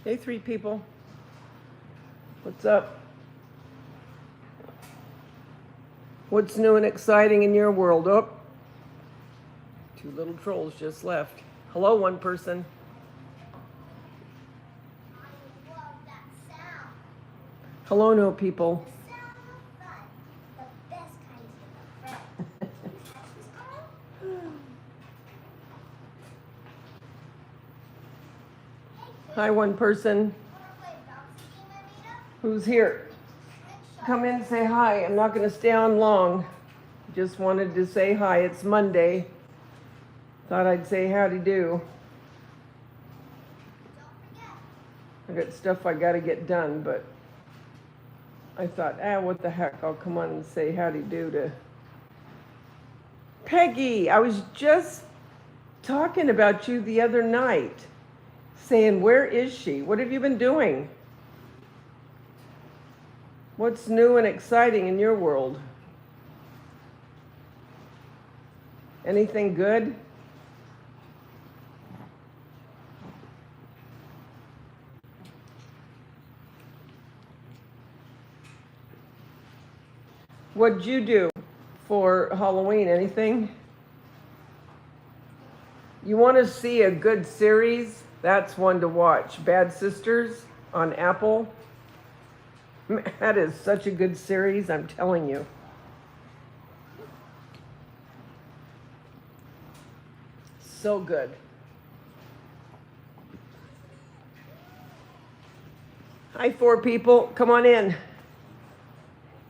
Hey, three people. What's up? What's new and exciting in your world? Oh, two little trolls just left. Hello, one person. I love that sound. Hello, no people. The sound of fun. The best kind of fun. Can you catch this girl? Hi, one person. Wanna play a bouncy game, Anita? Who's here? Come in and say hi. I'm not going to stay on long. Just wanted to say hi. It's Monday. Thought I'd say howdy do. Don't forget. I got stuff I got to get done, but I thought, what the heck? I'll come on and say howdy do to Peggy. I was just talking about you the other night, saying, where is she? What have you been doing? What's new and exciting in your world? Anything good? What'd you do for Halloween? Anything? You want to see a good series? That's one to watch. Bad Sisters on Apple. That is such a good series, I'm telling you. So good. Hi, four people. Come on in.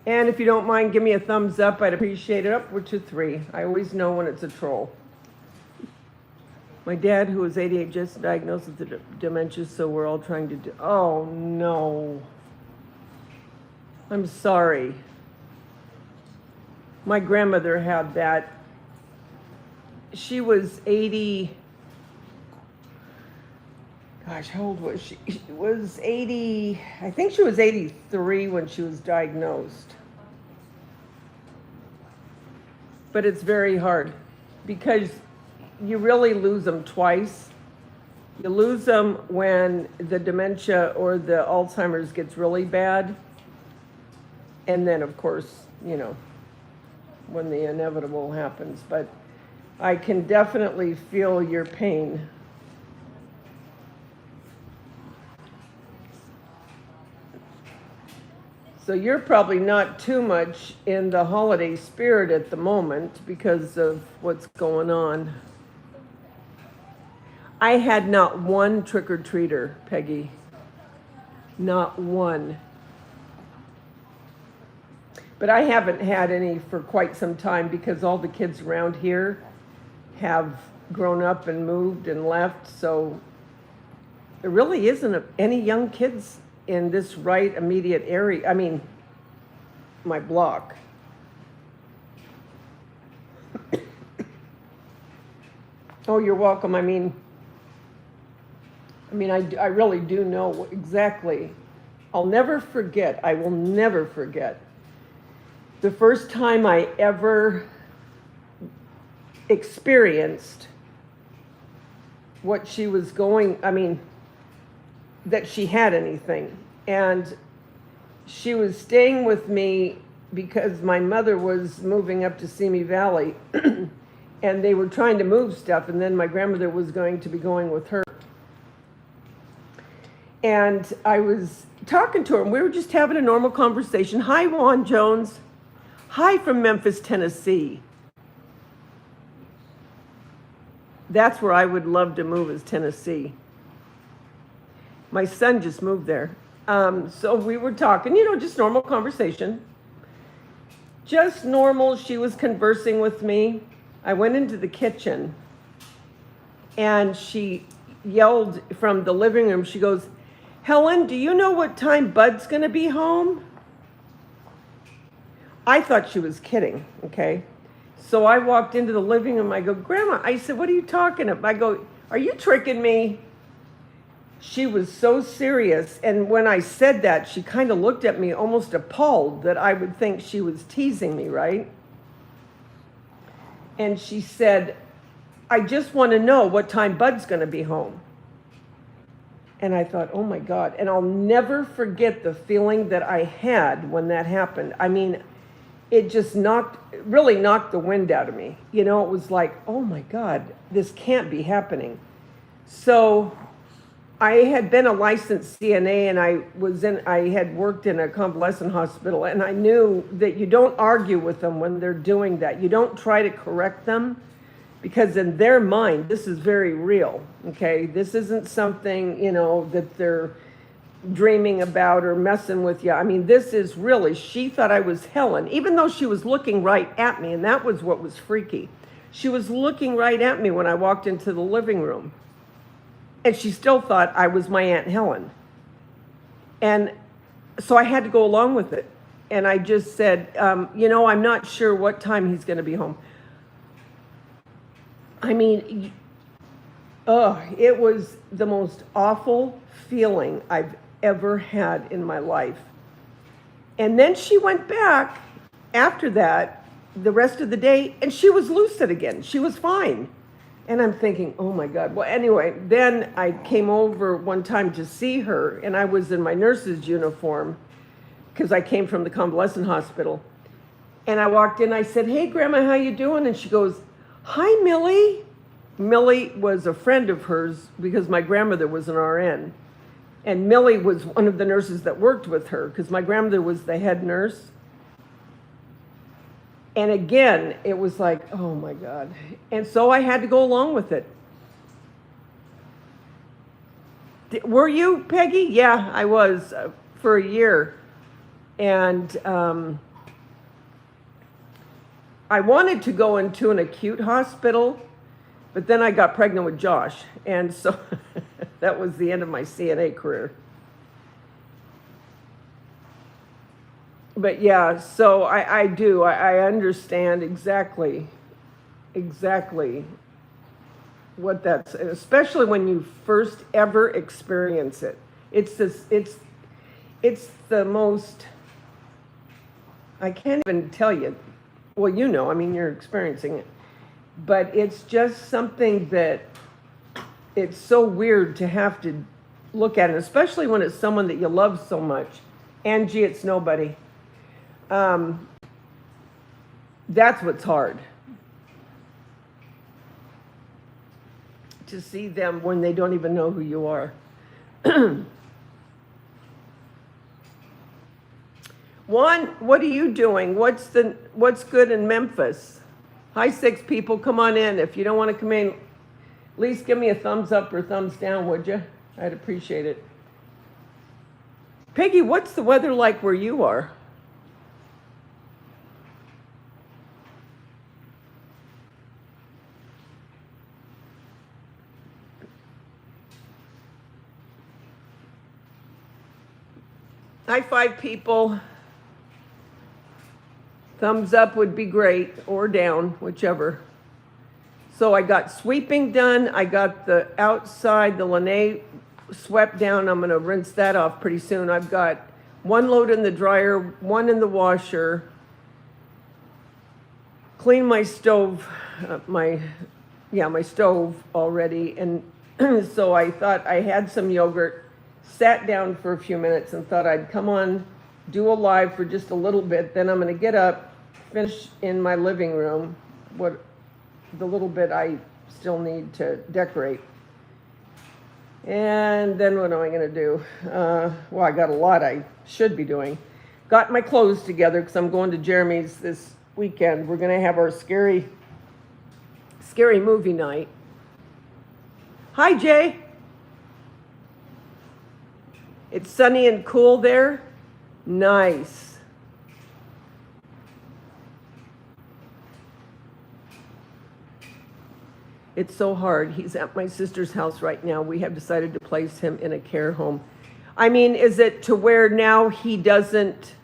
And if you don't mind, give me a thumbs up. I'd appreciate it. Upward to 3. I always know when it's a troll. My dad, who was 88, just diagnosed with dementia, so we're all trying to do... Oh, no. I'm sorry. My grandmother had that. She was 80... Gosh, how old was she? She was 80... I think she was 83 when she was diagnosed. But it's very hard because you really lose them twice. You lose them when the dementia or the Alzheimer's gets really bad. And then, of course, you know, when the inevitable happens. But I can definitely feel your pain. So you're probably not too much in the holiday spirit at the moment because of what's going on. I had not one trick-or-treater, Peggy. Not one. But I haven't had any for quite some time because all the kids around here have grown up and moved and left. So there really isn't any young kids in this right immediate area. I mean, my block. Oh, you're welcome. I mean, I really do know exactly. I'll never forget. I will never forget the first time I ever experienced what she was going, that she had anything. And she was staying with me because my mother was moving up to Simi Valley and they were trying to move stuff, and then my grandmother was going to be going with her. And I was talking to her and we were just having a normal conversation. Hi, Juan Jones. Hi from Memphis, Tennessee. That's where I would love to move, is Tennessee. My son just moved there. So we were talking, just normal conversation. Just normal. She was conversing with me. I went into the kitchen and she yelled from the living room. She goes, Helen, do you know what time Bud's going to be home? I thought she was kidding, okay? So I walked into the living room. I go, Grandma, I said, what are you talking about? I go, are you tricking me? She was so serious. And when I said that, she kind of looked at me almost appalled that I would think she was teasing me, right? And she said, I just want to know what time Bud's going to be home. And I thought, oh my God. And I'll never forget the feeling that I had when that happened. I mean, it just really knocked the wind out of me. You know, it was like, oh my God, this can't be happening. So I had been a licensed CNA, and I had worked in a convalescent hospital, and I knew that you don't argue with them when they're doing that. You don't try to correct them, because in their mind, this is very real, okay? This isn't something, you know, that they're dreaming about or messing with you. I mean, this is really, she thought I was Helen, even though she was looking right at me, and that was what was freaky. She was looking right at me when I walked into the living room, and she still thought I was my Aunt Helen. And so I had to go along with it. And I just said, you know, I'm not sure what time he's going to be home. I mean, it was the most awful feeling I've ever had in my life. And then she went back after that, the rest of the day, and she was lucid again. She was fine. And I'm thinking, oh my God. Well, anyway, then I came over one time to see her, and I was in my nurse's uniform because I came from the convalescent hospital. And I walked in, I said, hey, Grandma, how you doing? And she goes, hi, Millie. Millie was a friend of hers because my grandmother was an RN. And Millie was one of the nurses that worked with her because my grandmother was the head nurse. And again, it was like, oh my God. And so I had to go along with it. Were you, Peggy? Yeah, I was for a year. And I wanted to go into an acute hospital, but then I got pregnant with Josh. And so that was the end of my CNA career. But yeah, so I do. I understand exactly what that's, especially when you first ever experience it. It's the most, I can't even tell you. Well, you know, I mean, you're experiencing it. But it's just something that it's so weird to have to look at it, especially when it's someone that you love so much. Angie, it's nobody. That's what's hard. To see them when they don't even know who you are. Juan, what are you doing? What's good in Memphis? Hi, 6 people, come on in. If you don't want to come in, at least give me a thumbs up or thumbs down, would you? I'd appreciate it. Peggy, what's the weather like where you are? High 5 people. Thumbs up would be great, or down, whichever. So I got sweeping done. I got the outside, the lanai swept down. I'm going to rinse that off pretty soon. I've got 1 load in the dryer, 1 in the washer. Cleaned my stove, my stove already. And so I thought I had some yogurt. Sat down for a few minutes and thought I'd come on, do a live for just a little bit. Then I'm going to get up, finish in my living room the little bit I still need to decorate. And then what am I going to do? Well, I got a lot I should be doing. Got my clothes together because I'm going to Jeremy's this weekend. We're going to have our scary movie night. Hi, Jay. It's sunny and cool there. Nice. It's so hard. He's at my sister's house right now. We have decided to place him in a care home. I mean, is it to where now he doesn't...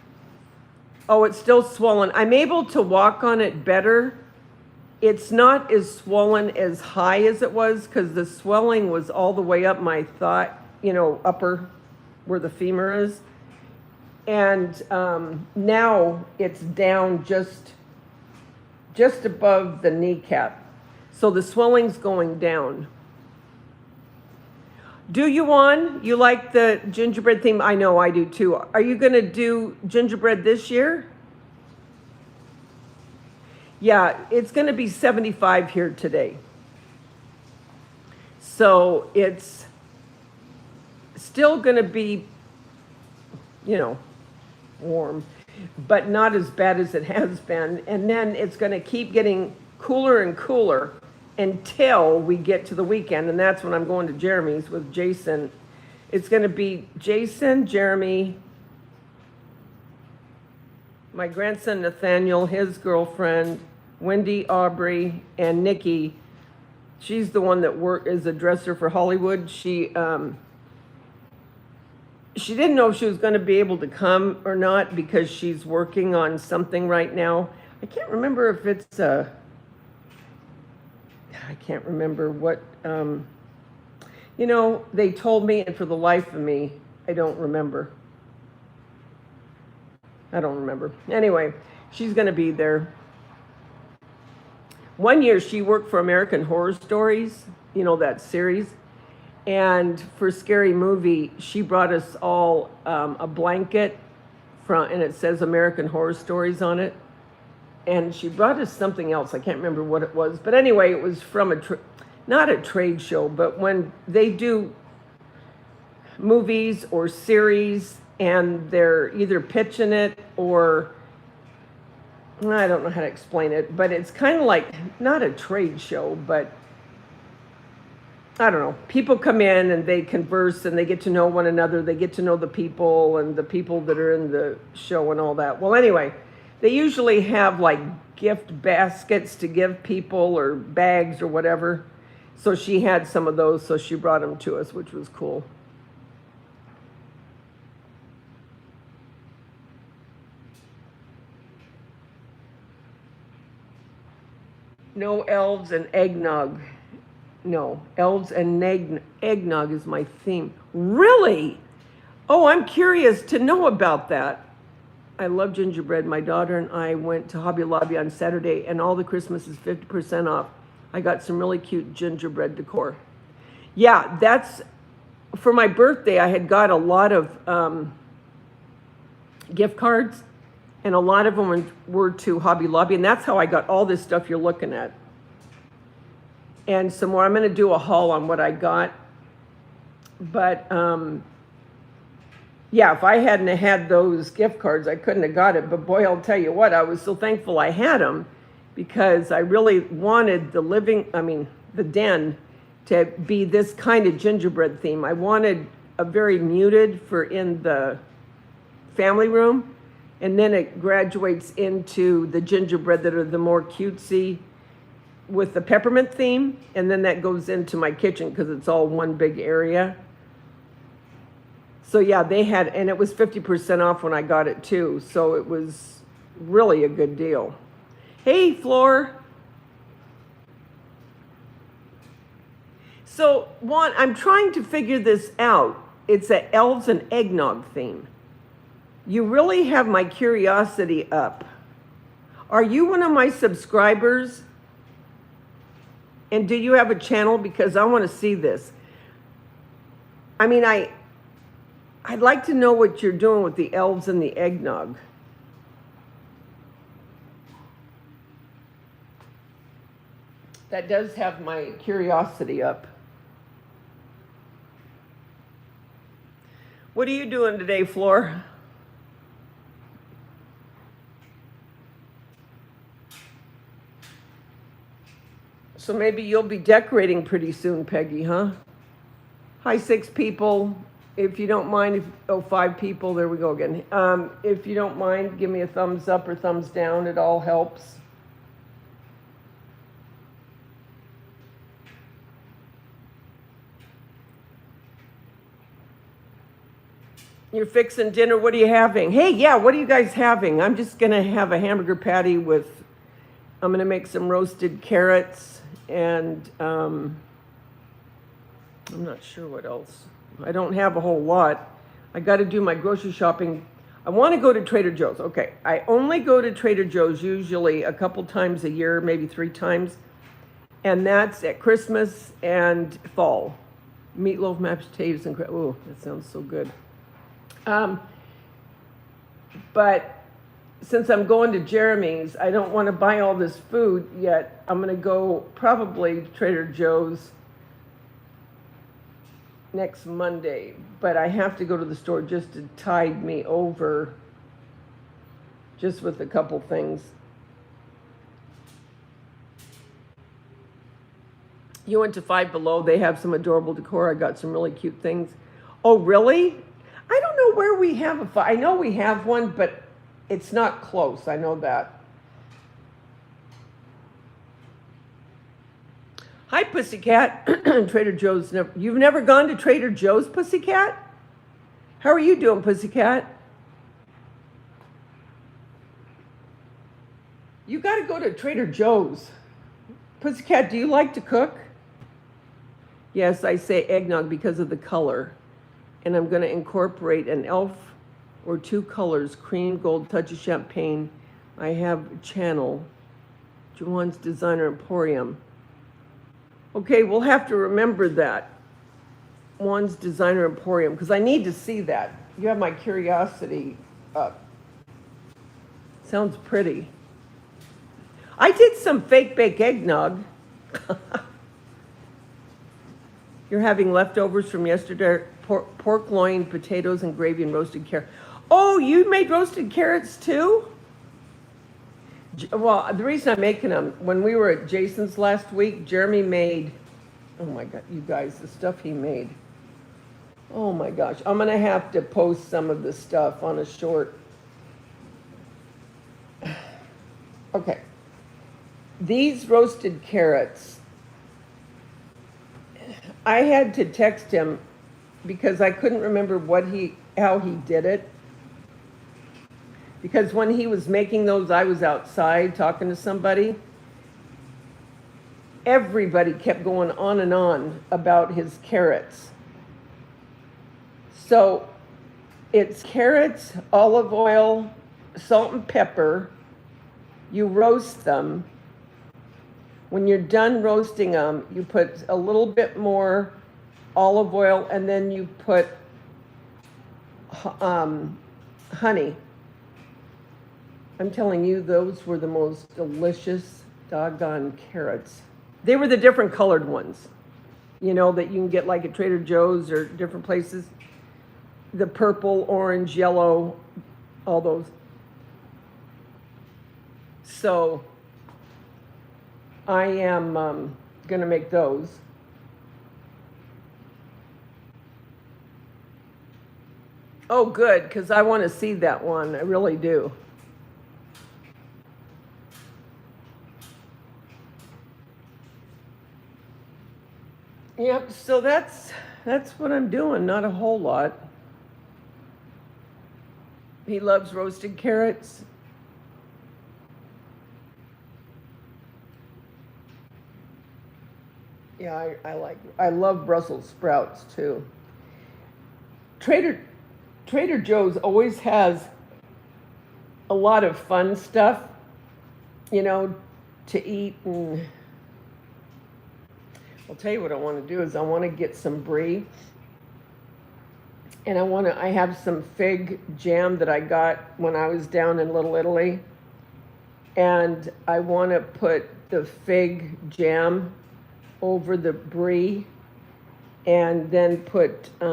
Oh, it's still swollen. I'm able to walk on it better. It's not as swollen as high as it was because the swelling was all the way up my thigh, upper, where the femur is. And now it's down just above the kneecap. So the swelling's going down. Do you want? You like the gingerbread theme? I know I do too. Are you going to do gingerbread this year? Yeah, it's going to be 75 here today. So it's still going to be, warm, but not as bad as it has been. And then it's going to keep getting cooler and cooler until we get to the weekend. And that's when I'm going to Jeremy's with Jason. It's going to be Jason, Jeremy, my grandson Nathaniel, his girlfriend, Wendy, Aubrey, and Nikki. She's the one that is a dresser for Hollywood. She didn't know if she was going to be able to come or not because she's working on something right now. I can't remember if it's I can't remember what, they told me, and for the life of me, I don't remember. Anyway, she's going to be there. One year she worked for American Horror Stories, that series. And for Scary Movie, she brought us all a blanket and it says American Horror Stories on it. And she brought us something else. I can't remember what it was. But anyway, it was from not a trade show, but when they do movies or series and they're either pitching it or, I don't know how to explain it, but it's kind of like, not a trade show, but I don't know. People come in and they converse and they get to know one another. They get to know the people and the people that are in the show and all that. Well, anyway, they usually have like gift baskets to give people or bags or whatever. So she had some of those, so she brought them to us, which was cool. No elves and eggnog. No, elves and eggnog is my theme. Really? Oh, I'm curious to know about that. I love gingerbread. My daughter and I went to Hobby Lobby on Saturday, and all the Christmas is 50% off. I got some really cute gingerbread decor. Yeah, that's, for my birthday, I had got a lot of gift cards, and a lot of them were to Hobby Lobby, and that's how I got all this stuff you're looking at. And some more. I'm going to do a haul on what I got. But, yeah, if I hadn't had those gift cards, I couldn't have got it. But boy, I'll tell you what, I was so thankful I had them because I really wanted the den to be this kind of gingerbread theme. I wanted a very muted for in the family room. And then it graduates into the gingerbread that are the more cutesy with the peppermint theme, and then that goes into my kitchen because it's all one big area. So yeah, they had, and it was 50% off when I got it too, so it was really a good deal. Hey, Floor. So, I'm trying to figure this out. It's an elves and eggnog theme. You really have my curiosity up. Are you one of my subscribers? And do you have a channel? Because I want to see this. I mean, I'd like to know what you're doing with the elves and the eggnog. That does have my curiosity up. What are you doing today, Floor? So maybe you'll be decorating pretty soon, Peggy, huh? Hi, 6 people. If you don't mind, 5 people, there we go again. If you don't mind, give me a thumbs up or thumbs down. It all helps. You're fixing dinner. What are you having? Hey, yeah, what are you guys having? I'm just going to have a hamburger patty with, I'm going to make some roasted carrots. And I'm not sure what else. I don't have a whole lot. I got to do my grocery shopping. I want to go to Trader Joe's. Okay, I only go to Trader Joe's usually a couple times a year, maybe 3 times. And that's at Christmas and fall. Meatloaf, mashed potatoes, and oh, that sounds so good. But since I'm going to Jeremy's, I don't want to buy all this food yet. I'm going to go probably to Trader Joe's next Monday, but I have to go to the store just to tide me over, just with a couple things. You went to Five Below. They have some adorable decor. I got some really cute things. Oh, really? I don't know where we have a I know we have one, but it's not close. I know that. Hi, Pussycat. Trader Joe's. You've never gone to Trader Joe's, Pussycat? How are you doing, Pussycat? You got to go to Trader Joe's. Pussycat, do you like to cook? Yes, I say eggnog because of the color. And I'm going to incorporate an elf or two colors, cream, gold, touch of champagne. I have a channel, Juwan's Designer Emporium. Okay, we'll have to remember that. Juan's Designer Emporium, because I need to see that. You have my curiosity up. Sounds pretty. I did some fake bake eggnog. You're having leftovers from yesterday, pork loin, potatoes, and gravy, and roasted carrot. Oh, you made roasted carrots too? Well, the reason I'm making them, when we were at Jason's last week, Jeremy made, oh my God, you guys, the stuff he made. Oh my gosh, I'm gonna have to post some of the stuff on a short. Okay, these roasted carrots, I had to text him because I couldn't remember how he did it. Because when he was making those, I was outside talking to somebody. Everybody kept going on and on about his carrots. So it's carrots, olive oil, salt and pepper. You roast them. When you're done roasting them, you put a little bit more olive oil, and then you put honey. I'm telling you, those were the most delicious doggone carrots. They were the different colored ones, you know, that you can get like at Trader Joe's or different places. The purple, orange, yellow, all those. So I am going to make those. Oh, good, because I want to see that one. I really do. Yep, so that's what I'm doing, not a whole lot. He loves roasted carrots. Yeah, I love Brussels sprouts too. Trader Joe's always has a lot of fun stuff, you know, to eat. And I'll tell you what I want to do is I want to get some brie, and I have some fig jam that I got when I was down in Little Italy, and I want to put the fig jam over the brie, and then put I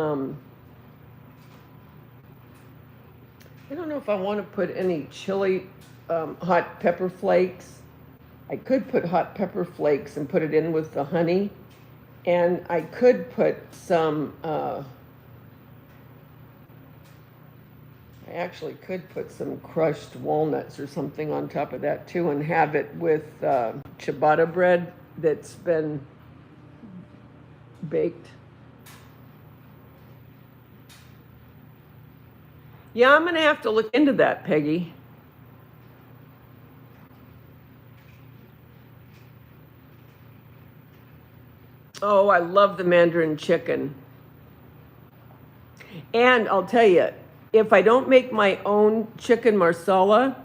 don't know if I want to put any chili hot pepper flakes. I could put hot pepper flakes and put it in with the honey, and I could put some I actually could put some crushed walnuts or something on top of that too, and have it with ciabatta bread that's been baked. Yeah, I'm going to have to look into that, Peggy. Oh, I love the Mandarin chicken. And I'll tell you, if I don't make my own chicken marsala,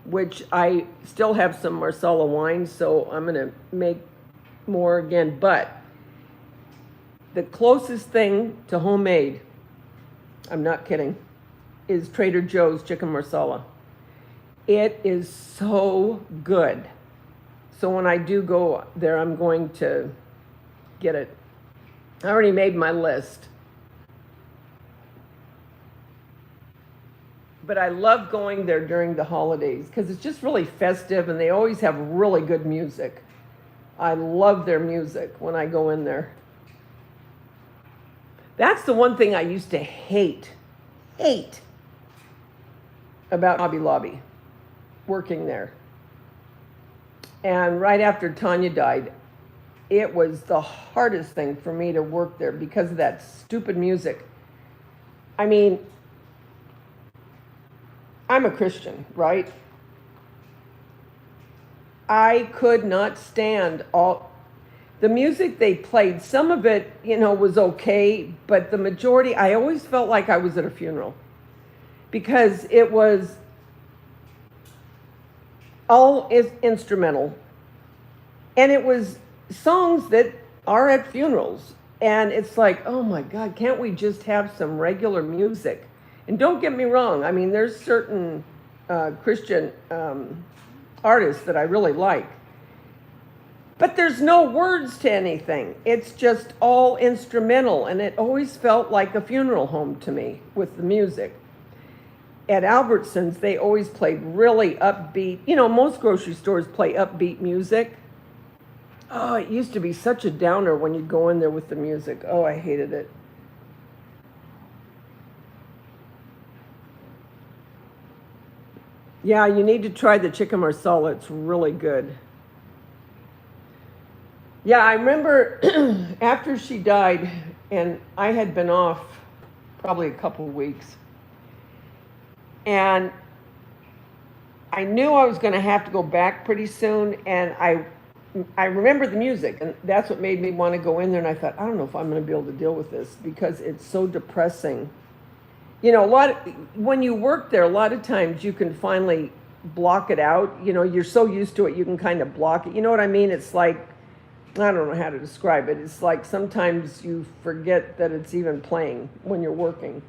which I still have some marsala wine, so I'm going to make more again, but The closest thing to homemade, I'm not kidding, is Trader Joe's chicken marsala. It is so good. So when I do go there, I'm going to get it. I already made my list. But I love going there during the holidays because it's just really festive and they always have really good music. I love their music when I go in there. That's the one thing I used to hate about Hobby Lobby, working there. And right after Tanya died, it was the hardest thing for me to work there because of that stupid music. I mean, I'm a Christian, right? I could not stand all the music they played. Some of it, was okay, but the majority, I always felt like I was at a funeral because it was all instrumental. And it was songs that are at funerals. And it's like, oh my God, can't we just have some regular music? And don't get me wrong, I mean, there's certain Christian artists that I really like. But there's no words to anything. It's just all instrumental. And it always felt like a funeral home to me with the music. At Albertsons, they always played really upbeat. Most grocery stores play upbeat music. Oh, it used to be such a downer when you'd go in there with the music. Oh, I hated it. Yeah, you need to try the chicken marsala. It's really good. Yeah, I remember after she died, and I had been off probably a couple of weeks, and I knew I was going to have to go back pretty soon, and I remember the music, and that's what made me want to go in there, and I thought, I don't know if I'm going to be able to deal with this, because it's so depressing. When you work there, a lot of times you can finally block it out. You're so used to it, you can kind of block it. You know what I mean? It's like, I don't know how to describe it. It's like sometimes you forget that it's even playing when you're working.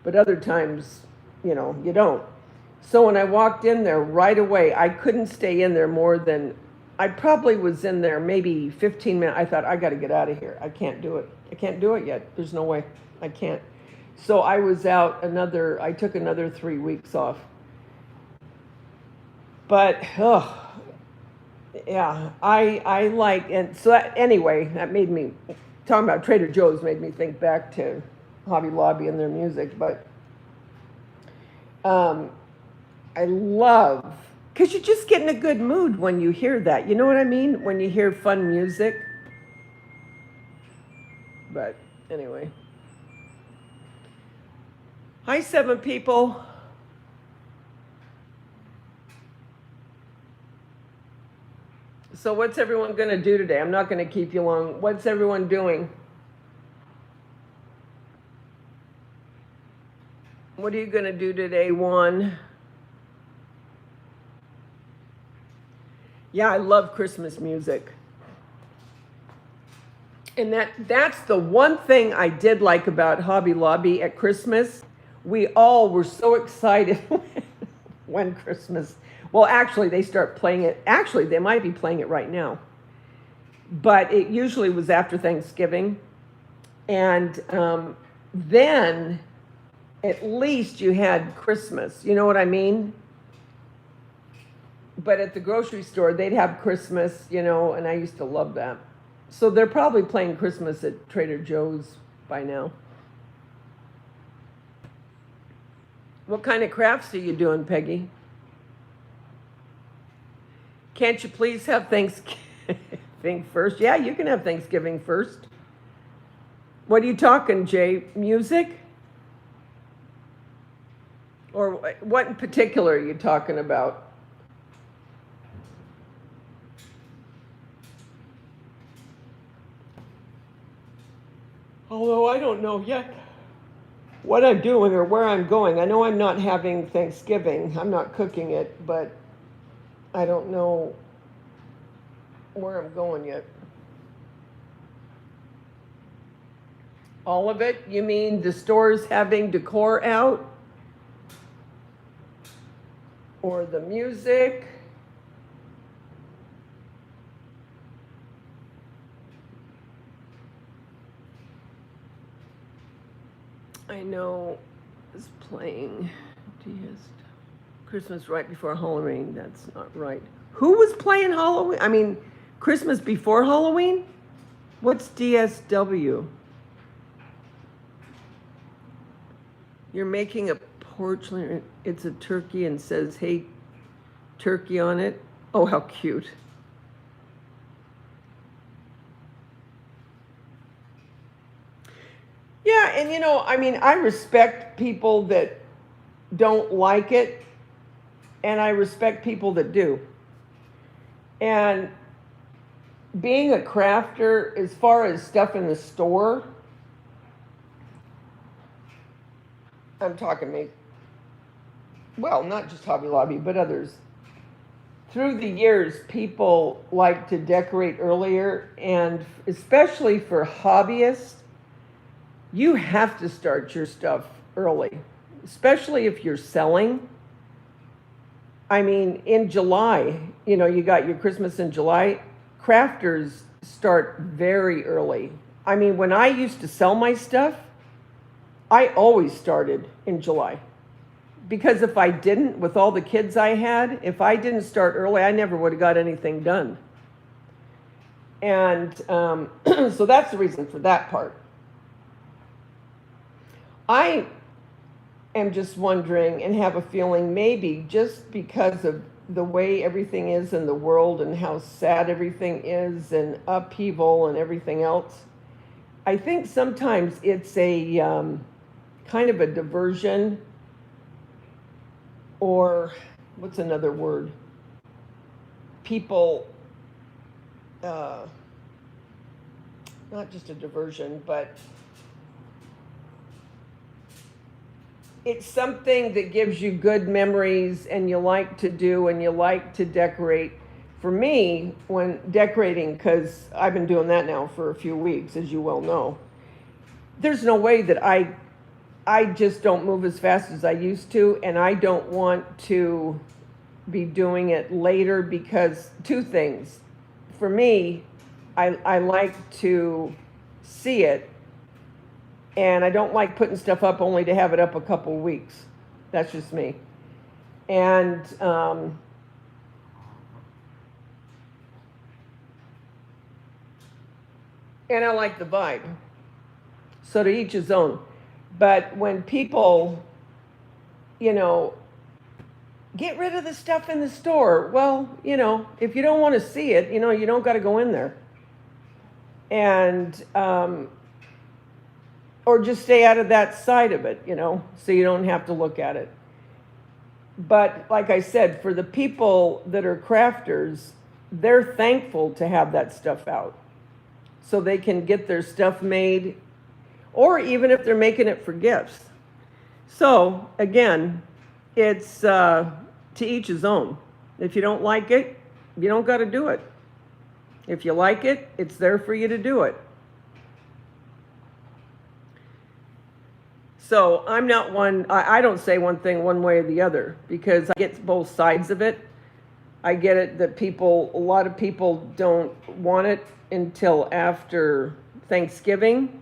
But other times, you don't. So when I walked in there right away, I couldn't stay in there more than, I probably was in there maybe 15 minutes. I thought, I got to get out of here. I can't do it. I can't do it yet. There's no way. I can't. So I was out I took another 3 weeks off. But, yeah, I like, and so anyway, that made me, talking about Trader Joe's made me think back to Hobby Lobby and their music, but I love, because you just get in a good mood when you hear that. You know what I mean? When you hear fun music. But anyway. Hi, 7 people. So what's everyone going to do today? I'm not going to keep you long. What's everyone doing? What are you going to do today, Juan? Yeah, I love Christmas music. And that's the one thing I did like about Hobby Lobby at Christmas. We all were so excited when Christmas. Well, actually, they start playing it. Actually, they might be playing it right now. But it usually was after Thanksgiving. And then at least you had Christmas. You know what I mean? But at the grocery store, they'd have Christmas, and I used to love that. So they're probably playing Christmas at Trader Joe's by now. What kind of crafts are you doing, Peggy? Can't you please have Thanksgiving first? Yeah, you can have Thanksgiving first. What are you talking, Jay? Music? Or what in particular are you talking about? Although I don't know yet what I'm doing or where I'm going. I know I'm not having Thanksgiving. I'm not cooking it, but I don't know where I'm going yet. All of it? You mean the stores having decor out? Or the music? I know is playing Christmas right before Halloween. That's not right. Who was playing Halloween? I mean, Christmas before Halloween? What's DSW? You're making a porch, it's a turkey and says, hey, turkey on it. Oh, how cute. Yeah, and I mean, I respect people that don't like it, and I respect people that do. And being a crafter, as far as stuff in the store, I'm talking me, well, not just Hobby Lobby, but others. Through the years, people like to decorate earlier, and especially for hobbyists, you have to start your stuff early, especially if you're selling. I mean, in July, you got your Christmas in July. Crafters start very early. I mean, when I used to sell my stuff, I always started in July. Because if I didn't, with all the kids I had, if I didn't start early, I never would have got anything done. And so that's the reason for that part. I am just wondering and have a feeling maybe just because of the way everything is in the world and how sad everything is and upheaval and everything else, I think sometimes it's a kind of a diversion, or what's another word? People, not just a diversion, but it's something that gives you good memories and you like to do and you like to decorate. For me, when decorating, because I've been doing that now for a few weeks, as you well know, there's no way that I just don't move as fast as I used to, and I don't want to be doing it later because two things. For me, I like to see it, and I don't like putting stuff up only to have it up a couple weeks. That's just me. And I like the vibe. So to each his own. But when people, get rid of the stuff in the store, well, if you don't want to see it, you don't got to go in there. And, or just stay out of that side of it, so you don't have to look at it. But like I said, for the people that are crafters, they're thankful to have that stuff out so they can get their stuff made, or even if they're making it for gifts. So again, it's to each his own. If you don't like it, you don't got to do it. If you like it, it's there for you to do it. So I'm not one, I don't say one thing one way or the other, because I get both sides of it. I get it that a lot of people don't want it until after Thanksgiving,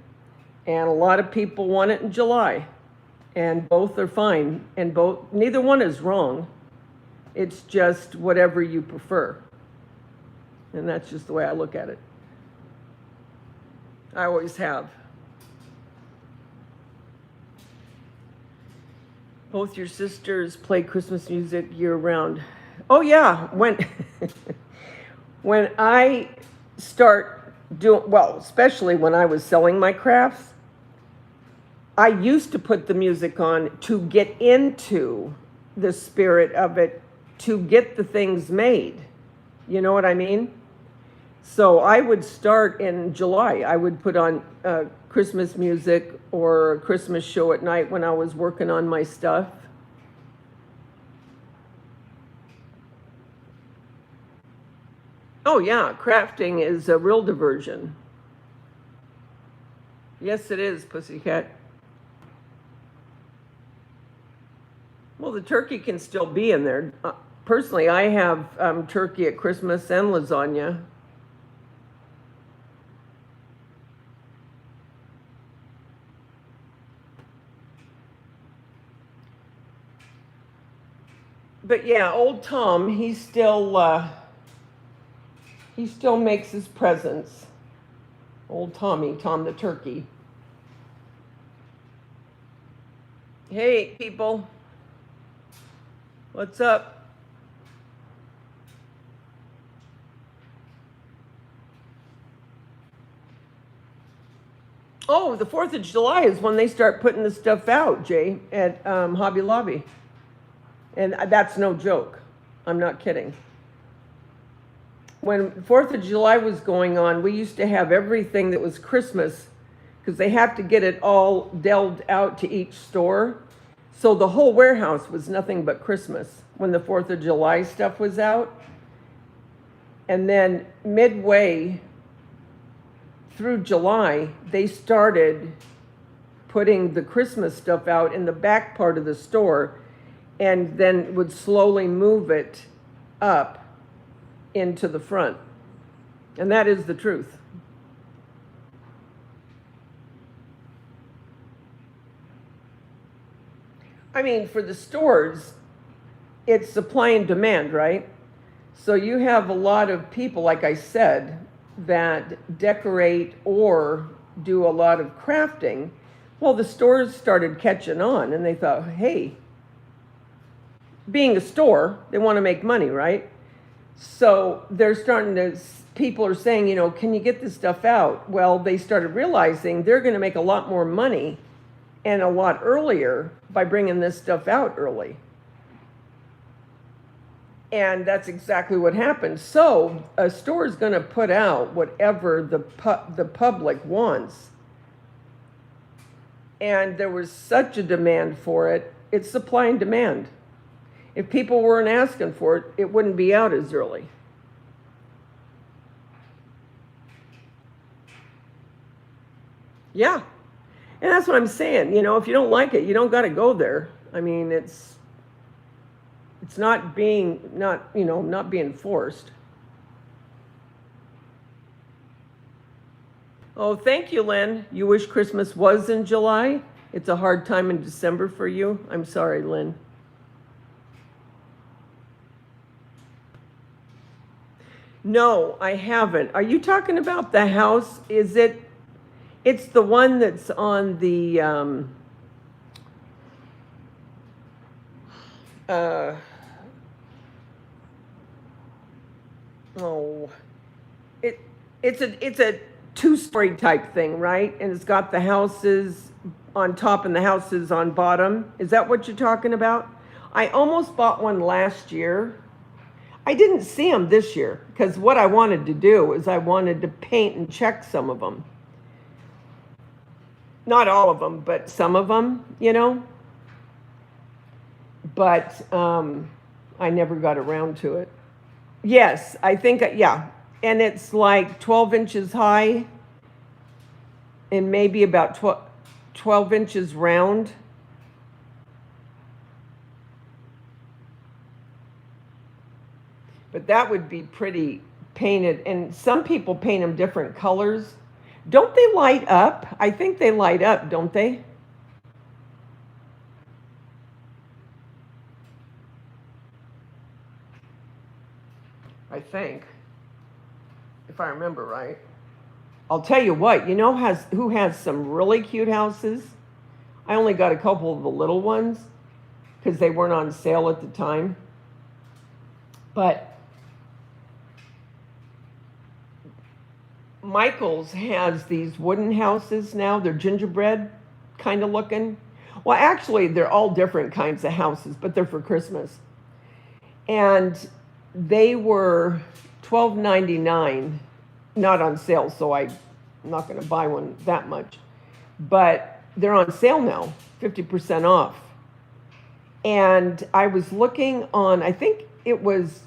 and a lot of people want it in July, and both are fine, and neither one is wrong. It's just whatever you prefer. And that's just the way I look at it. I always have. Both your sisters play Christmas music year-round. Oh yeah, when I start doing, well, especially when I was selling my crafts, I used to put the music on to get into the spirit of it, to get the things made. You know what I mean? So I would start in July. I would put on Christmas music or a Christmas show at night when I was working on my stuff. Oh yeah, crafting is a real diversion. Yes, it is, pussycat. Well, the turkey can still be in there. Personally, I have turkey at Christmas and lasagna. But yeah, old Tom, he still makes his presence. Old Tommy, Tom the turkey. Hey, people. What's up? Oh, the 4th of July is when they start putting the stuff out, Jay, at Hobby Lobby. And that's no joke. I'm not kidding. When 4th of July was going on, we used to have everything that was Christmas because they have to get it all dealt out to each store. So the whole warehouse was nothing but Christmas when the 4th of July stuff was out. And then midway through July, they started putting the Christmas stuff out in the back part of the store and then would slowly move it up into the front. And that is the truth. I mean, for the stores, it's supply and demand, right? So you have a lot of people, like I said, that decorate or do a lot of crafting. Well, the stores started catching on and they thought, hey, being a store, they want to make money, right? So they're starting to, people are saying, can you get this stuff out? Well, they started realizing they're going to make a lot more money and a lot earlier by bringing this stuff out early. And that's exactly what happened. So a store is going to put out whatever the public wants. And there was such a demand for it. It's supply and demand. If people weren't asking for it, it wouldn't be out as early. Yeah. And that's what I'm saying. If you don't like it, you don't got to go there. I mean, it's not being forced. Oh, thank you, Lynn. You wish Christmas was in July? It's a hard time in December for you? I'm sorry, Lynn. No, I haven't. Are you talking about the house? It's the one that's on the it's a two-story type thing, right? And it's got the houses on top and the houses on bottom. Is that what you're talking about? I almost bought one last year. I didn't see them this year because what I wanted to do is I wanted to paint and check some of them. Not all of them, but some of them, But I never got around to it. Yes, I think, yeah. And it's like 12 inches high and maybe about 12 inches round. But that would be pretty painted. And some people paint them different colors. Don't they light up? I think they light up, don't they? I think, if I remember right. I'll tell you what, who has some really cute houses? I only got a couple of the little ones because they weren't on sale at the time. But Michael's has these wooden houses now. They're gingerbread kind of looking. Well, actually, they're all different kinds of houses, but they're for Christmas. And they were $12.99, not on sale, so I'm not going to buy one that much. But they're on sale now, 50% off. And I was looking on, I think it was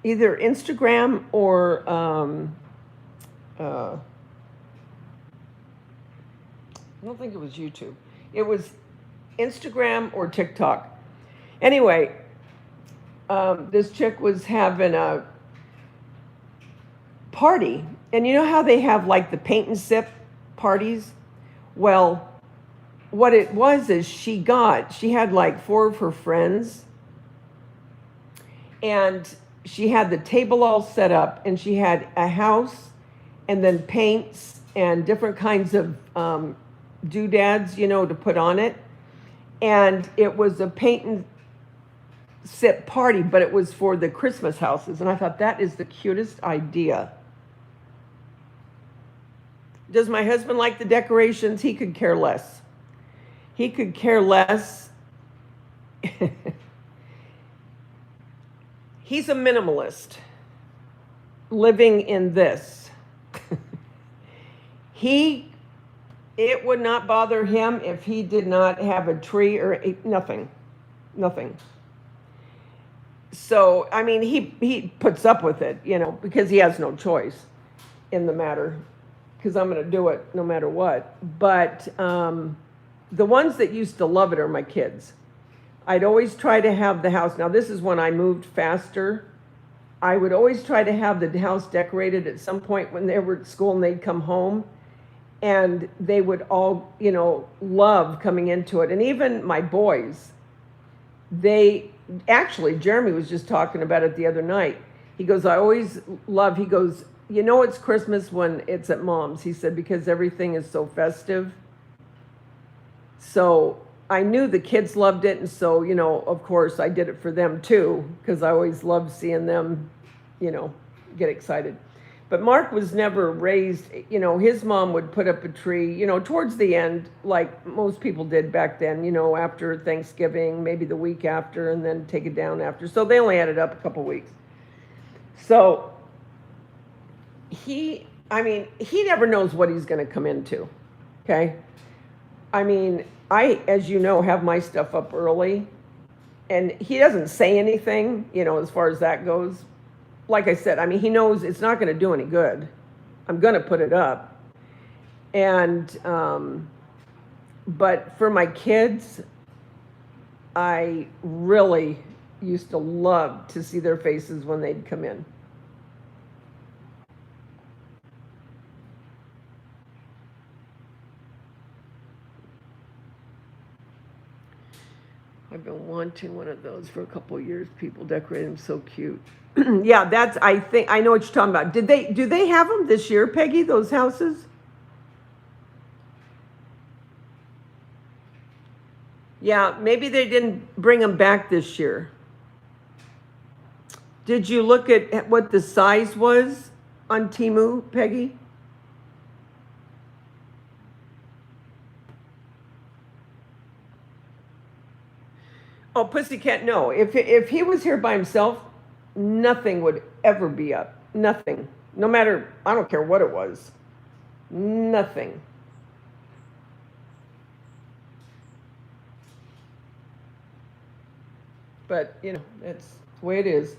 either Instagram or I don't think it was YouTube. It was Instagram or TikTok. Anyway, this chick was having a party. And you know how they have like the paint and sip parties? Well, what it was is she had like 4 of her friends, and she had the table all set up, and she had a house and then paints and different kinds of doodads, to put on it. And it was a paint and sip party, but it was for the Christmas houses. And I thought that is the cutest idea. Does my husband like the decorations? He could care less. He could care less. He's a minimalist living in this. It would not bother him if he did not have a tree or nothing. So, I mean, he puts up with it, because he has no choice in the matter, because I'm going to do it no matter what. But the ones that used to love it are my kids. I'd always try to have the house. Now, this is when I moved faster. I would always try to have the house decorated at some point when they were at school and they'd come home. And they would all, love coming into it. And even my boys, Jeremy was just talking about it the other night. He goes, I always love, he goes, it's Christmas when it's at Mom's. He said, because everything is so festive. So I knew the kids loved it. And so, of course, I did it for them too, because I always loved seeing them, get excited. But Mark was never raised, his mom would put up a tree, towards the end, like most people did back then, after Thanksgiving, maybe the week after, and then take it down after. So they only had it up a couple weeks. So he never knows what he's going to come into, okay? I mean, I, as you know, have my stuff up early, and he doesn't say anything, as far as that goes. Like I said, he knows it's not going to do any good. I'm going to put it up. And, but for my kids, I really used to love to see their faces when they'd come in. I've been wanting one of those for a couple of years. People decorate them so cute. Yeah, I know what you're talking about. Do they have them this year, Peggy, those houses? Yeah, maybe they didn't bring them back this year. Did you look at what the size was on Temu, Peggy? Oh, Pussycat, no. If he was here by himself, nothing would ever be up. Nothing. No matter, I don't care what it was. Nothing. But, that's the way it is.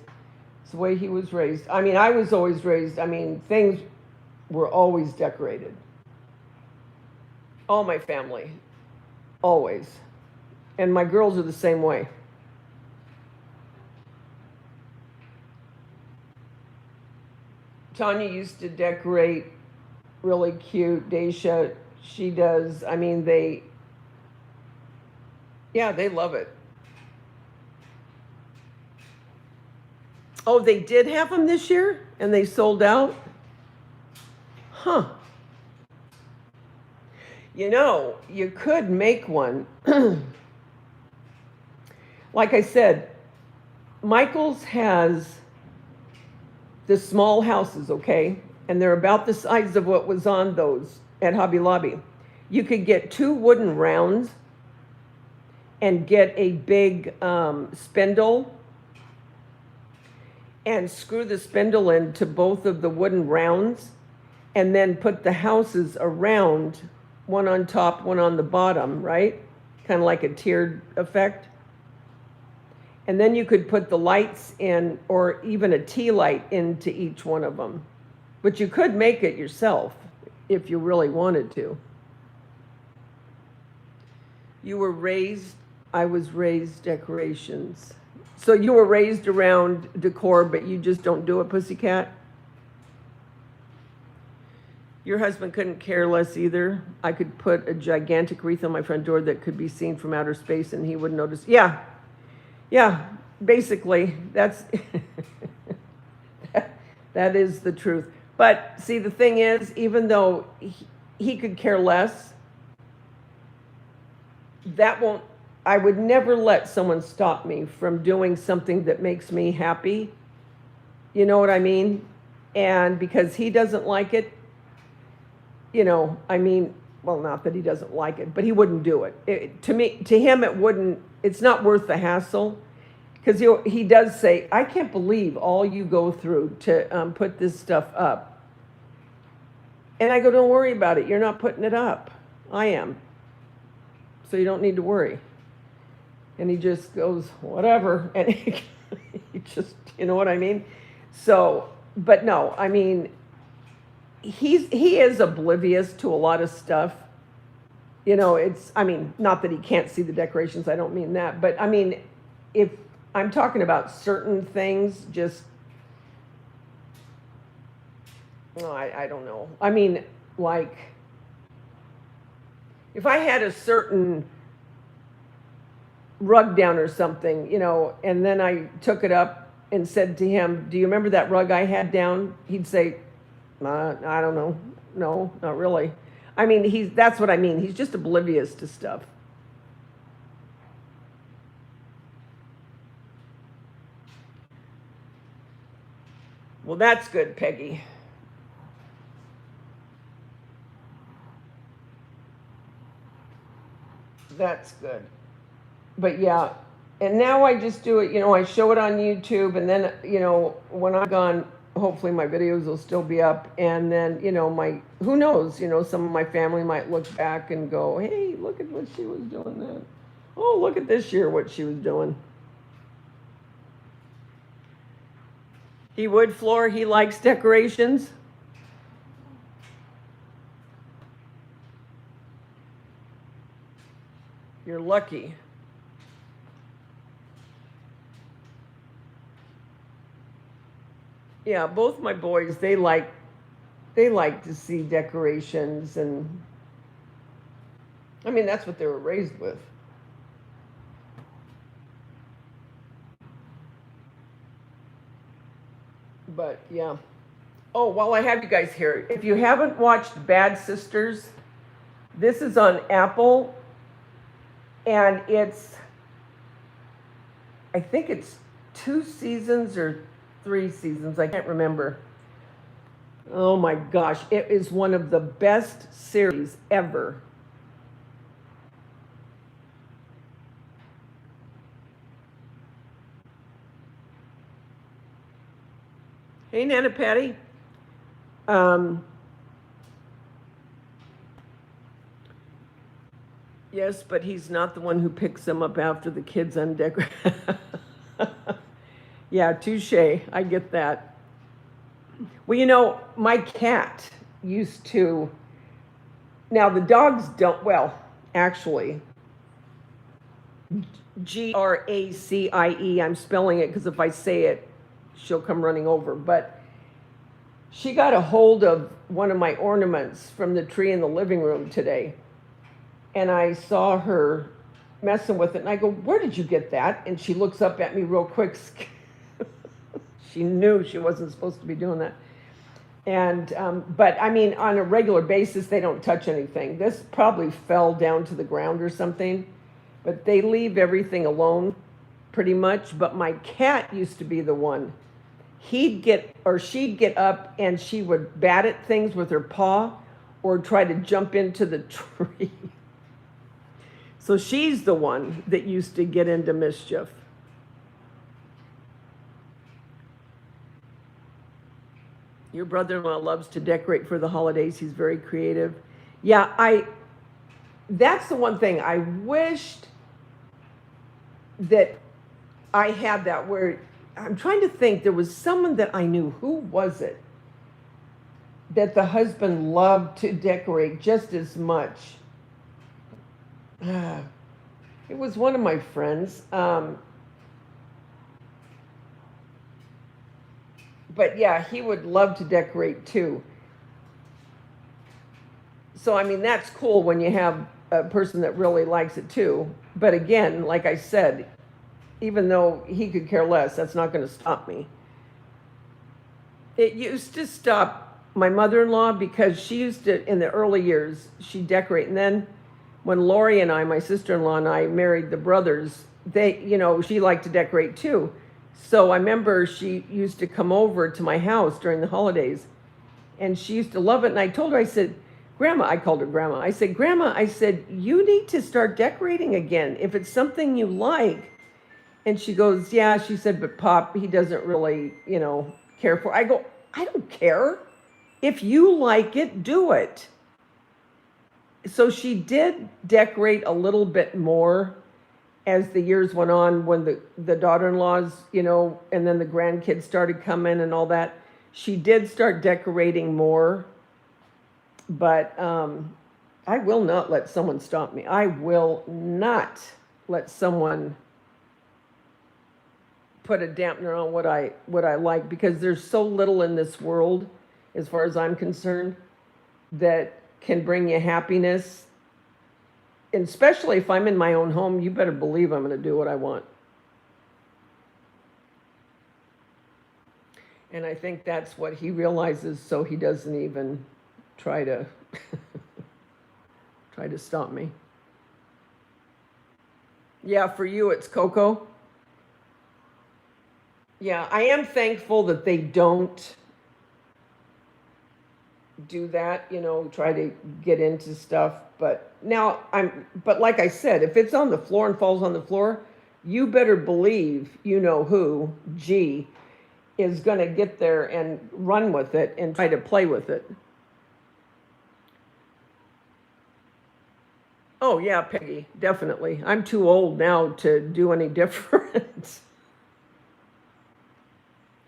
It's the way he was raised. I was always raised, things were always decorated. All my family. Always. And my girls are the same way. Tanya used to decorate really cute. Daisha, she does. They love it. Oh, they did have them this year and they sold out? Huh. You could make one. Like I said, Michael's has the small houses, okay? And they're about the size of what was on those at Hobby Lobby. You could get 2 wooden rounds and get a big spindle and screw the spindle into both of the wooden rounds and then put the houses around, one on top, one on the bottom, right? Kind of like a tiered effect. And then you could put the lights in, or even a tea light into each one of them. But you could make it yourself if you really wanted to. You were raised, I was raised decorations. So you were raised around decor, but you just don't do it, pussycat? Your husband couldn't care less either. I could put a gigantic wreath on my front door that could be seen from outer space and he wouldn't notice. Yeah, yeah, basically, that's that is the truth. But see, the thing is, even though he could care less, that won't, I would never let someone stop me from doing something that makes me happy. You know what I mean? And because he doesn't like it, I mean, well, not that he doesn't like it, but he wouldn't do it. To him, it wouldn't, it's not worth the hassle. Because he does say, I can't believe all you go through to put this stuff up. And I go, don't worry about it. You're not putting it up. I am. So you don't need to worry. And he just goes, whatever. And he just, you know what I mean? So, but no, I mean, he is oblivious to a lot of stuff. I mean, not that he can't see the decorations. I don't mean that. But I mean, if I'm talking about certain things, just, I don't know. I mean, like, if I had a certain rug down or something, and then I took it up and said to him, do you remember that rug I had down? He'd say, I don't know. No, not really. I mean, that's what I mean. He's just oblivious to stuff. Well, that's good, Peggy. That's good. But yeah, and now I just do it, I show it on YouTube, and then, when I'm gone, hopefully my videos will still be up, and then, who knows, some of my family might look back and go, hey, look at what she was doing then. Oh, look at this year, what she was doing. He would floor, he likes decorations. You're lucky. Yeah, both my boys, they like to see decorations, and I mean, that's what they were raised with. But yeah. Oh, while I have you guys here, if you haven't watched Bad Sisters, this is on Apple, and I think it's 2 seasons or 3 seasons, I can't remember. Oh my gosh, it is one of the best series ever. Hey, Nana Patty. Yes, but he's not the one who picks them up after the kids undecorate. Yeah, touche. I get that. Well, my cat used to. Now, the dogs don't, well, actually, Gracie, I'm spelling it because if I say it, she'll come running over. But she got a hold of one of my ornaments from the tree in the living room today. And I saw her messing with it. And I go, where did you get that? And she looks up at me real quick. She knew she wasn't supposed to be doing that. And, but I mean, on a regular basis, they don't touch anything. This probably fell down to the ground or something. But they leave everything alone pretty much. But my cat used to be the one. She'd get up and she would bat at things with her paw or try to jump into the tree. So she's the one that used to get into mischief. Your brother-in-law loves to decorate for the holidays. He's very creative. Yeah, that's the one thing I wished that I had that, where I'm trying to think, there was someone that I knew. Who was it? That the husband loved to decorate just as much. It was one of my friends. But yeah, he would love to decorate too. So, I mean, that's cool when you have a person that really likes it too. But again, like I said, even though he could care less, that's not going to stop me. It used to stop my mother-in-law because she used to, in the early years, she'd decorate. And then when Lori and I, my sister-in-law and I married the brothers, they, she liked to decorate too. So I remember she used to come over to my house during the holidays and she used to love it. And I told her, I said, Grandma, I called her Grandma. I said, Grandma, I said, you need to start decorating again. If it's something you like. And she goes, yeah, she said, but Pop, he doesn't really, care for it. I go, I don't care. If you like it, do it. So she did decorate a little bit more as the years went on when the daughter-in-laws, and then the grandkids started coming and all that. She did start decorating more, but I will not let someone stop me. I will not let someone put a dampener on what I like, because there's so little in this world, as far as I'm concerned, that can bring you happiness. And especially if I'm in my own home, you better believe I'm going to do what I want. And I think that's what he realizes, so he doesn't even try to stop me. Yeah, for you it's Coco. Yeah, I am thankful that they don't do that, try to get into stuff. But now but like I said, if it's on the floor and falls on the floor, you better believe who, G, is going to get there and run with it and try to play with it. Oh, yeah, Peggy, definitely. I'm too old now to do any different.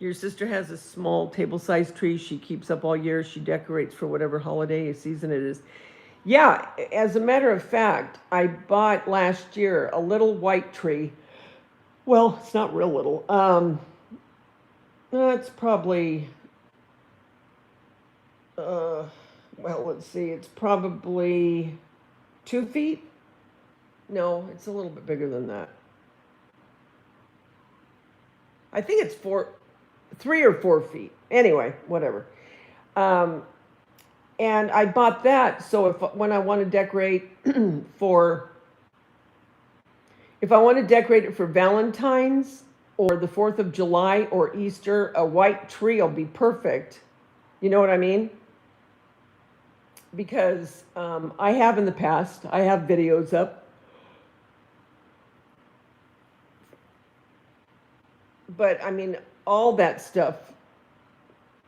Your sister has a small table-sized tree she keeps up all year. She decorates for whatever holiday season it is. Yeah, as a matter of fact, I bought last year a little white tree. Well, it's not real little. It's probably, well, let's see, it's probably 2 feet. No, it's a little bit bigger than that. I think it's 3 or 4 feet. Anyway, whatever. And I bought that so when I want to decorate if I want to decorate it for Valentine's or the 4th of July or Easter, a white tree will be perfect. You know what I mean? Because I have in the past, I have videos up. But I mean, all that stuff,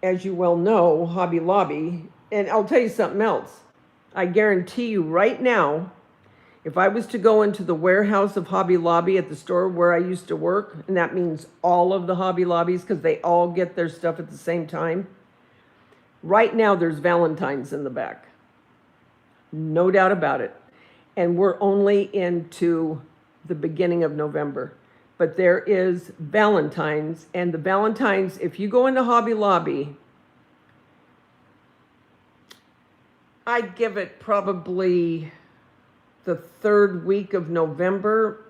as you well know, Hobby Lobby, and I'll tell you something else. I guarantee you right now, if I was to go into the warehouse of Hobby Lobby at the store where I used to work, and that means all of the Hobby Lobbies because they all get their stuff at the same time, right now there's Valentine's in the back. No doubt about it. And we're only into the beginning of November. But there is Valentine's, and the Valentine's, if you go into Hobby Lobby, I'd give it probably the 3rd week of November,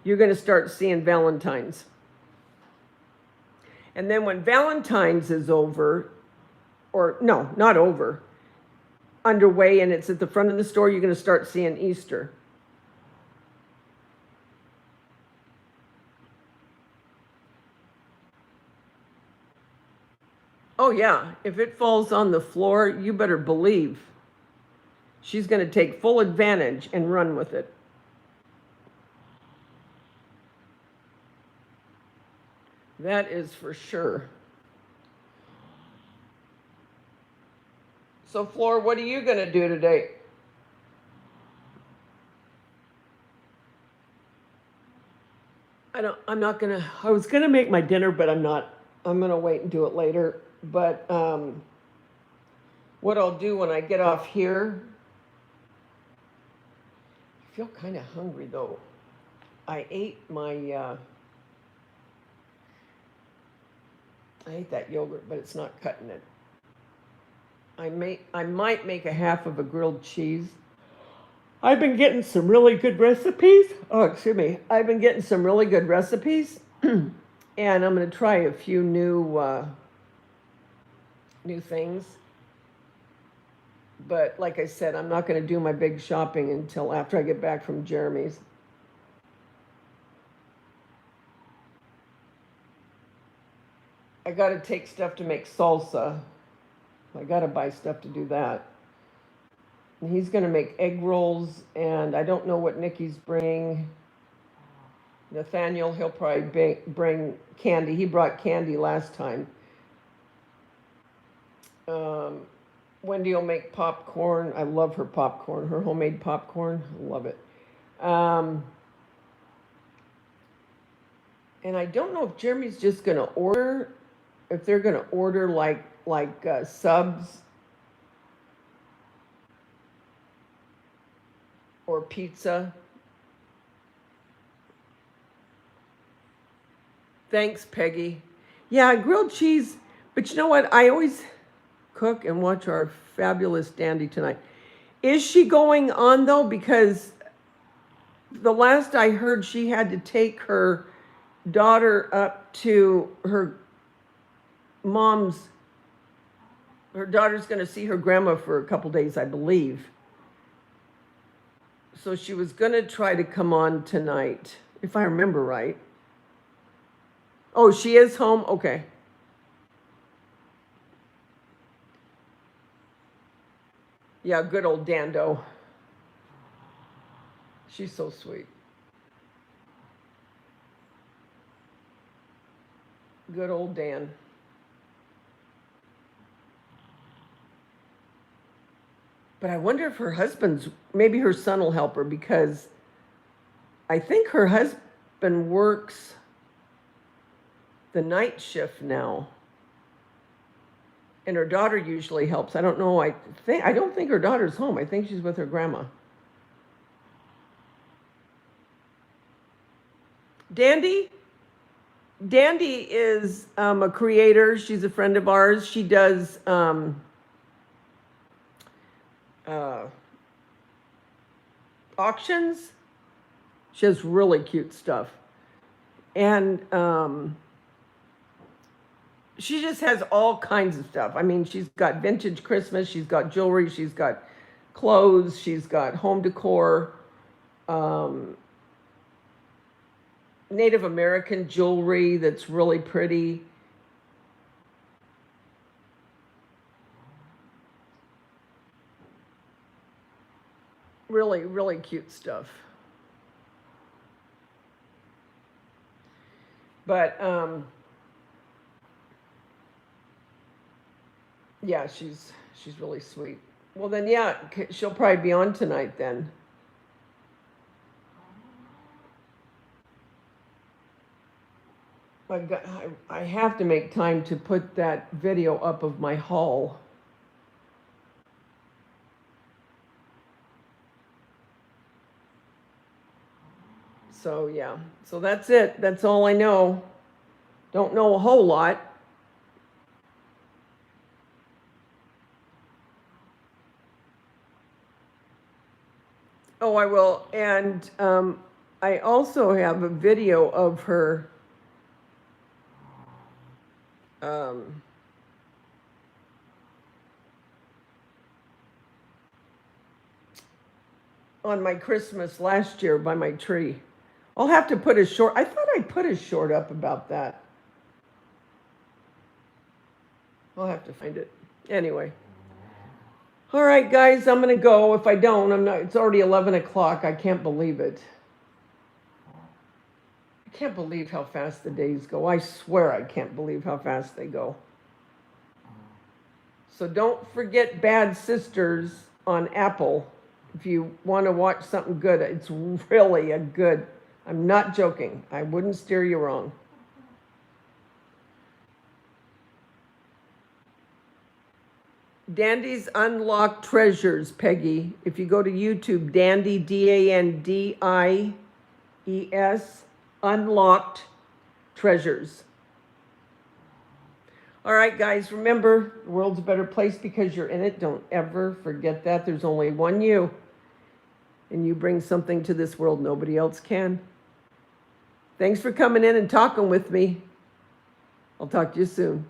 you're going to start seeing Valentine's. And then when Valentine's is over, or no, not over, underway, and it's at the front of the store, you're going to start seeing Easter. Oh, yeah. If it falls on the floor, you better believe she's going to take full advantage and run with it. That is for sure. So, Flor, what are you going to do today? I was going to make my dinner, but I'm not. I'm going to wait and do it later. But what I'll do when I get off here, feel kind of hungry though. I ate that yogurt, but it's not cutting it. I might make a half of a grilled cheese. I've been getting some really good recipes. Oh, excuse me. I've been getting some really good recipes, and I'm going to try a few new things. But like I said, I'm not going to do my big shopping until after I get back from Jeremy's. I got to take stuff to make salsa. I got to buy stuff to do that. And he's going to make egg rolls, and I don't know what Nikki's bringing. Nathaniel, he'll probably bring candy. He brought candy last time. Wendy will make popcorn. I love her popcorn, her homemade popcorn. I love it. And I don't know if Jeremy's just going to order, if they're going to order like subs or pizza. Thanks, Peggy. Yeah, grilled cheese. But you know what? I always cook and watch our fabulous Dandy tonight. Is she going on though? Because the last I heard, she had to take her daughter up to her mom's. Her daughter's going to see her grandma for a couple days, I believe. So she was going to try to come on tonight, if I remember right. Oh, she is home? Okay. Yeah, good old Dando. She's so sweet. Good old Dan. But I wonder if her husband's, maybe her son will help her, because I think her husband works the night shift now. And her daughter usually helps. I don't know. I don't think her daughter's home. I think she's with her grandma. Dandy is a creator. She's a friend of ours. She does auctions. She has really cute stuff. And she just has all kinds of stuff. I mean, she's got vintage Christmas, she's got jewelry, she's got clothes, she's got home decor, Native American jewelry that's really pretty. Really, really cute stuff. But yeah, she's really sweet. Well then, yeah, she'll probably be on tonight then. I have to make time to put that video up of my haul. So yeah, so that's it. That's all I know. Don't know a whole lot. Oh, I will. And I also have a video of her on my Christmas last year by my tree. I'll have to put a short, I thought I put a short up about that. I'll have to find it. Anyway. All right, guys, I'm going to go. If I don't, I'm not, it's already 11 o'clock. I can't believe it. I can't believe how fast the days go. I swear I can't believe how fast they go. So don't forget Bad Sisters on Apple. If you want to watch something good, it's really a good, I'm not joking. I wouldn't steer you wrong. Dandy's Unlocked Treasures, Peggy. If you go to YouTube, Dandy, Dandies, Unlocked Treasures. All right, guys, remember, the world's a better place because you're in it. Don't ever forget that. There's only one you, and you bring something to this world nobody else can. Thanks for coming in and talking with me. I'll talk to you soon.